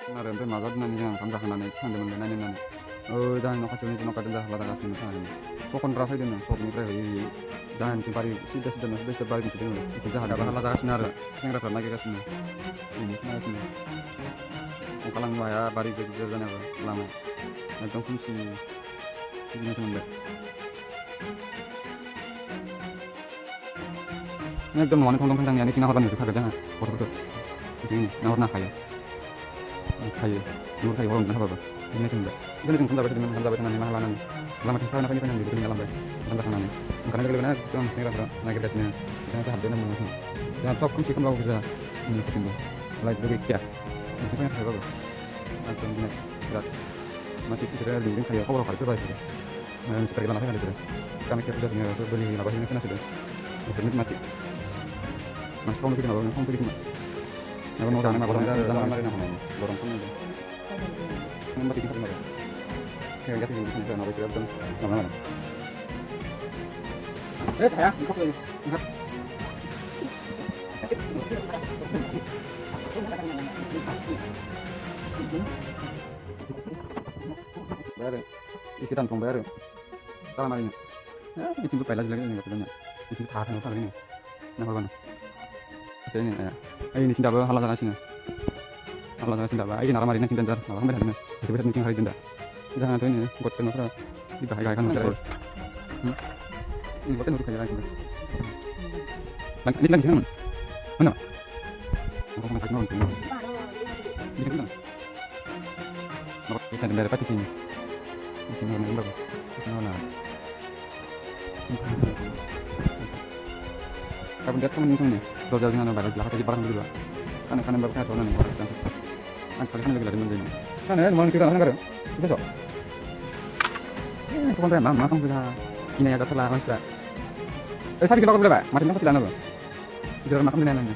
Kemarin tuh mazat nanti yang kamera kanan itu sambil mengenai nanti. Oh, jangan nak kacau ni tu nak kadang dah ladang asing tu kan. Sokon berapa itu nih? Sokon berapa ini? Jangan simpari sudah sebalik itu dulu. Itu jahat. Kalau ladang asing ada, sengra pernah kita sini. Ini mana sini? Kalau nggak ya, bari begitu jangan apa lama. Nanti fungsi ini cuma ber. Ini tu mana tong kandang ni sini orang itu kagak jangan. Kotor ini, nak kaya. Kaya, dulu kaya orang nak apa? Ini cuma ber. Ini cuma sampai dengan sampai dengan lima halaman. Lama kita nak yang di dalam ber. Sampai sana ni. Karena kalau benar kita sengra pernah nak kita sini. Jangan sampai dengan mana. Jangan top kunci kamu bisa ini sini. Lagi dulu kia. Ini kan saya bagus. Antum ini berat. Masih kita di link saya kau kalau coba itu. Nah, seperti lama kan itu. Kami kita sudah punya beli apa ini kan sudah. Ini mati. Mas kamu bikin apa? Kamu bikin apa? Nah, mau jangan apa dalam hari nak mana? Borong pun ada. Ini mati kita mana? Kayak jadi ini saya nak buat dan mana? Ya, ikut lagi. Ikut. Bayar, ikitan tong bayar. Kalau marinya, ya itu juga payah lagi nih katanya. Itu tahan apa lagi nih? Nah apa? Ini ya. Ini cinta apa halal sana sini. Halal cinta apa? Ini naram marinya cinta jar. Naram bayar nih. Bisa meeting hari cinta. Jangan tuh ini buat kenapa dibahas-bahaskan macam ini buat kenapa kayak lagi. Ini lagi kan? Mana? Aku mau kasih nonton. Ini kan? Kita dari pati sini. Di sini orang berapa? Di sini orang. Kapan dia teman ini? Dua jam dengan barang jelas. Jadi barang dulu. Kan berapa tahun nih? Kali kan lagi dari mana? Kan ya, mau kita kan? Bisa so. Tuan saya mama kamu sudah ini ya terlalu mas sudah. Saya bikin berapa? Macam apa tidak apa? Bicara makan di mana?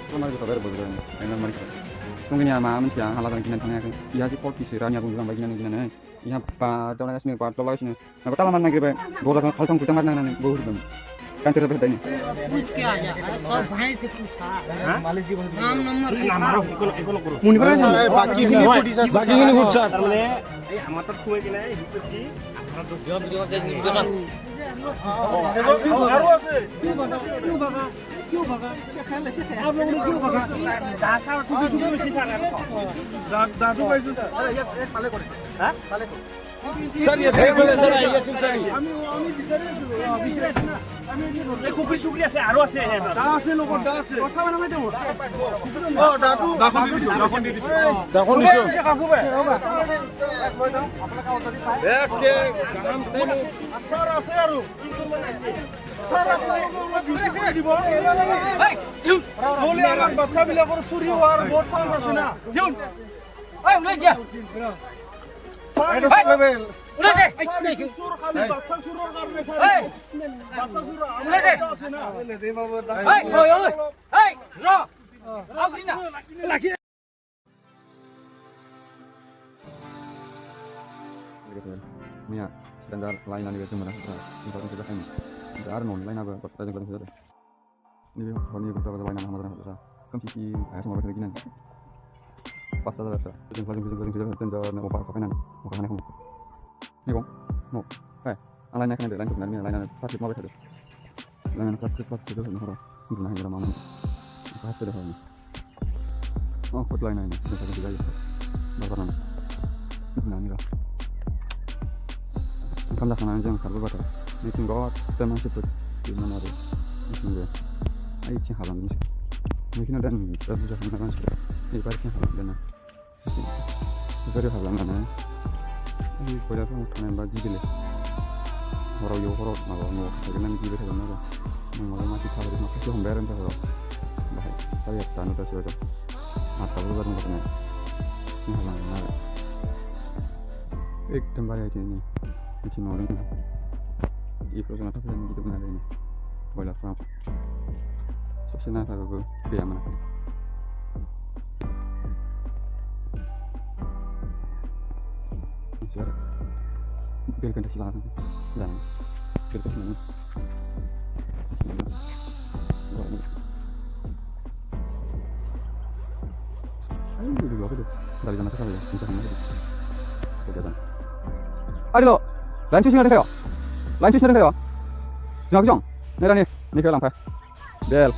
Tuan lagi berapa berapa? Enak mereka. Mungkin ya mama siang halaman kinan sana kan. Iya sih kok kisiranya aku bilang bagian kinan nih. Iya pak, tolong sini pak, tolong sini. Nah kita lama lagi pak. Bola kan kalau kita mana nih, bohong dong. Kan cerita berita ini. पूछ के आया सब भाई से पूछा नाम नंबर मुनि पर बाकी हिने फुटी सा बाकी हिने फुट सा তারমানে এই আমার তো খুঁয়ে কিনা হিতেছি আপনার তো जो वीडियो से वीडियो का आरो আছে क्यों भगा आप लोगों ने क्यों भगा দাসা টুকু টুকু বেশি ছাড়া दादू পাইছো তা এক পালে করে হ্যাঁ পালে করে স্যার ये फेक बोले স্যার ये सुन স্যার আমি বিচারে আছি না আমি এই কুকুরি চুকরি আছে আরো আছে দা আছে লোক দা আছে কথা মানে দেব ও দাদু দাখন দিছো কাকু ভাই এক কে গাম তাইনো স্যার আছে আৰু স্যার আপোনালোকক ডিউটি কৰি দিব বলে আমার বাচ্চা বিলাকৰ চুৰি হোৱাৰ বহুত চান্স আছে না ओए उन्हें जा স্যার লেভেল उन्हें जा সুর খালি বাচ্চা সুরের কারণে স্যার বাচ্চা সুর আমার আছে না দে বাবা ओए ओए ओए रो आओ किना lucky Mia, standar lain lagi cuma dah. Kita sudah kan. Tidak ada non lain apa. Kita juga sudah. Ini hari kita lain nama mana sudah. Kan sisi ayah semua berkali kinan. Pas dah dah. Jadi paling tenda nak opar kapanan. Opar mana kamu? Ni bang. No. Lain kan ada lain sebenarnya lain pas mau betul. Lain pas itu nak. Ini nak yang mana? Pas sudah hari. Oh, foto lain ini. Kita juga ya. Bapak mana? Nah, ni lah. Kamda sana jeng karbu bata. Meeting got teman sebut di mana ada. Meeting gue. Ayo cing halam ni. Meeting ada ni. Terus sudah mana kan sudah. Ini baru cing halam dana. Baru halam dana. Ini boleh pun kanan baju gile. Horo yo horo malu no. Jadi nanti kita bisa mana. Malu masih salah. Masih tu hambaran tu horo. Baik. Saya tanu tu sudah. Mata baru baru macam ni. Cing halam dana. Ekdom bahaya ini. Macam orang ni. Ibu sana tu yang kita benar ini. Boleh faham. Sosialnya tak aku dia mana. Siapa? Biarkan dia silakan. Jangan. Biarkan dia. Dari sana ke sana ya, bisa sama gitu. Kegiatan. Ayo, lain cuci nggak ada lain cuci nggak ada Jangan kejong. Ini ke lampai. Bel.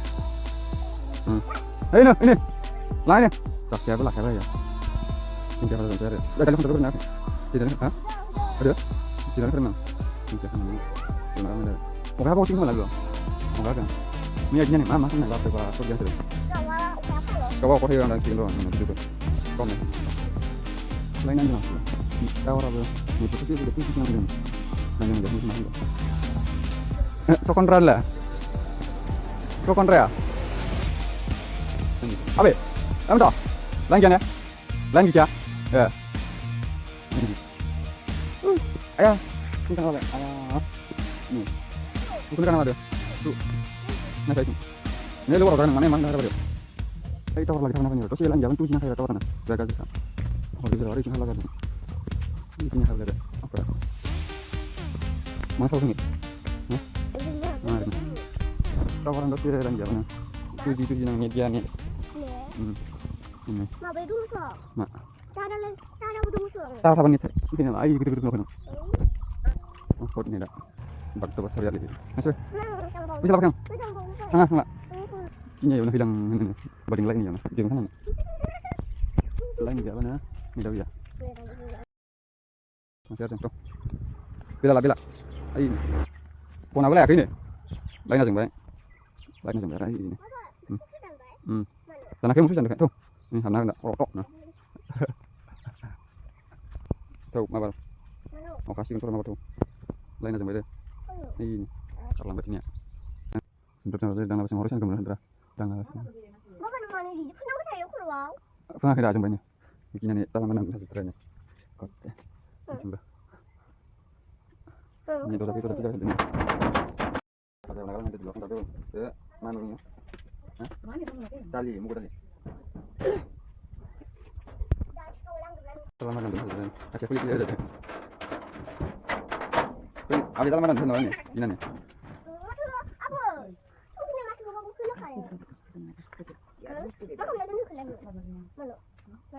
Ini. Lain ya. Tak siapa lah ya. Ini siapa lagi ya? Udah kali foto berapa? Tidak ada. Ada? Tidak ada mana? Ini siapa namanya? Tidak ada. Mau apa posting lagi lo? Mau apa? Ini aja nih, mama kan nggak apa-apa, kok biasa deh. Kau kau yang lagi lo, ini itu. Komen. Lain aja lah. Kau orang ini itu sih udah pusing lagi. Nanti jadi sama lo. So kontra lah. So kontra ya. Abe, kamu tahu? Lain ya? Lain gitu ya? Ya. Ayah, ini kan apa? Ayah. Ini. Bukan kan ada. Tuh. Nah, saya itu. Ini lu orang mana emang ada apa dia? Saya tahu lagi apa nih. Terus jalan jalan tuh sini saya tahu kan. Jaga kita. Oh, di luar sini lagi. Ini punya hal ada. Apa? Mana tahu ni? Nah, tahu orang dokter jalan jalan. Tujuh nang media ni. Ini. Ma bai dulu so. Ma. Cara dulu so. Tahu apa ni? Ini lah. Ayo gitu kan. Oh, kod ni dah. Bakto besar ya lagi. Masuk. Bisa apa kan? Enggak. Ini ya udah bilang banding lain ya. Jangan sana. Lain dia mana? Ini dah ya. Masih ada tuh. Bila. Ai. Kau nak boleh ini? Lain aja baik. Lain aja baik ini. Tanah kamu susah tuh. Ini tanah enggak rotok nah. Tuh, apa? Mau kasih untuk apa tuh? Lain aja baik. Ini. Kalau lambat ini ya. Sebenarnya đang làm ngorosnya kemudian sudah đang Bapak mana di? Kenapa saya keluar? pernah kita coba ini bikinnya nih tangan menang sebenarnya kot coba ini udah itu ini ada orang nanti di belakang tapi ya mana ini tali muka tali selama nanti kasih kulit dia ada abis selama nanti nih ini nih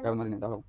Kau mana ni tahu?